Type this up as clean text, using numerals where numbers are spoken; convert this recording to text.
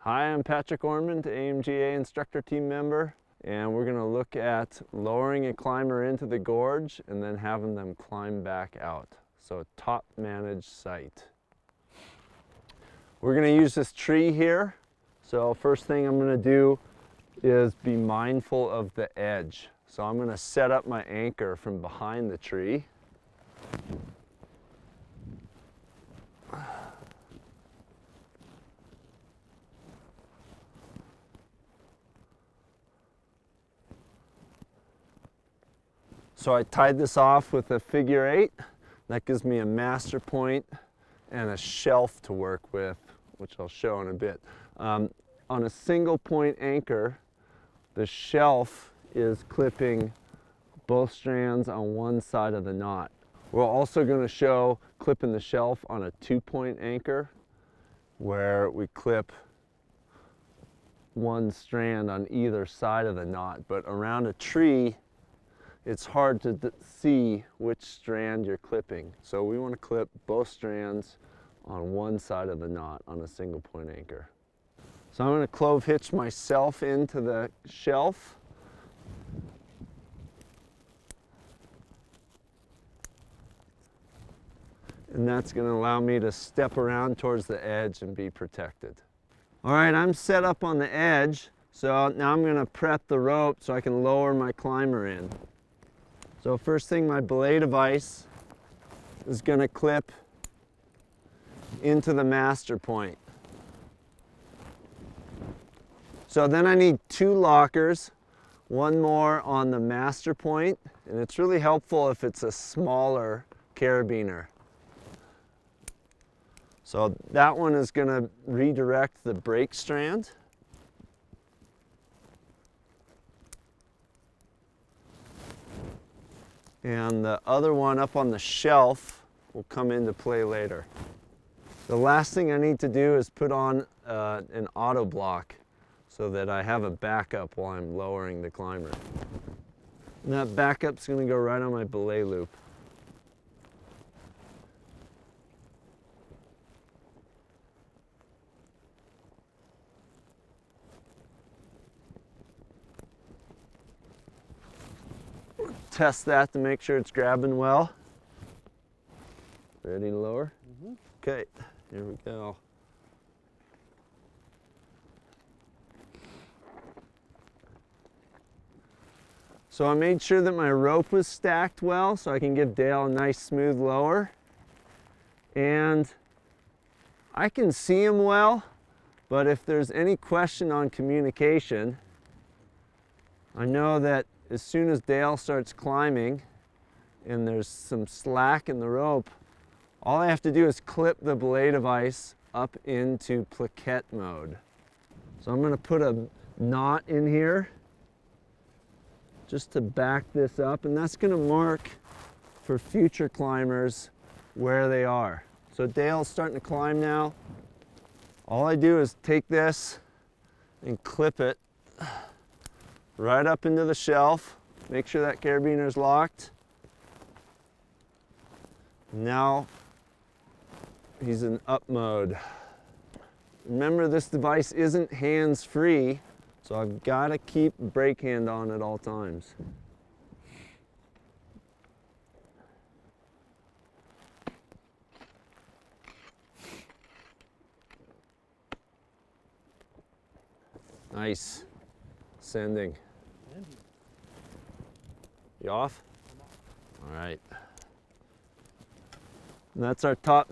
Hi, I'm Patrick Ormond, AMGA instructor team member, and we're going to look at lowering a climber into the gorge and then having them climb back out. So a top managed site. We're going to use this tree here. So first thing I'm going to do is be mindful of the edge. So I'm going to set up my anchor from behind the tree. So I tied this off with a figure 8. That gives me a master point and a shelf to work with, which I'll show in a bit. On a single point anchor, the shelf is clipping both strands on one side of the knot. We're also going to show clipping the shelf on a 2-point anchor, where we clip one strand on either side of the knot. But around a tree, it's hard to see which strand you're clipping. So we want to clip both strands on one side of the knot on a single point anchor. So I'm going to clove hitch myself into the shelf. And that's going to allow me to step around towards the edge and be protected. All right, I'm set up on the edge. So now I'm going to prep the rope so I can lower my climber in. So first thing, my belay device is going to clip into the master point. So then I need 2 lockers, one more on the master point, and it's really helpful if it's a smaller carabiner. So that one is going to redirect the brake strand. And the other one up on the shelf will come into play later. The last thing I need to do is put on an auto block so that I have a backup while I'm lowering the climber. And that backup's going to go right on my belay loop. Test that to make sure it's grabbing well. Ready to lower? Okay, here we go. So I made sure that my rope was stacked well so I can give Dale a nice smooth lower. And I can see him well, but if there's any question on communication, I know that as soon as Dale starts climbing and there's some slack in the rope, all I have to do is clip the belay device up into plaquette mode. So I'm going to put a knot in here just to back this up, and that's going to mark for future climbers where they are. So Dale's starting to climb now. All I do is take this and clip it right up into the shelf. Make sure that carabiner is locked. Now he's in up mode. Remember, this device isn't hands-free, so I've got to keep brake hand on at all times. Nice. Sending. You off? All right. And that's our top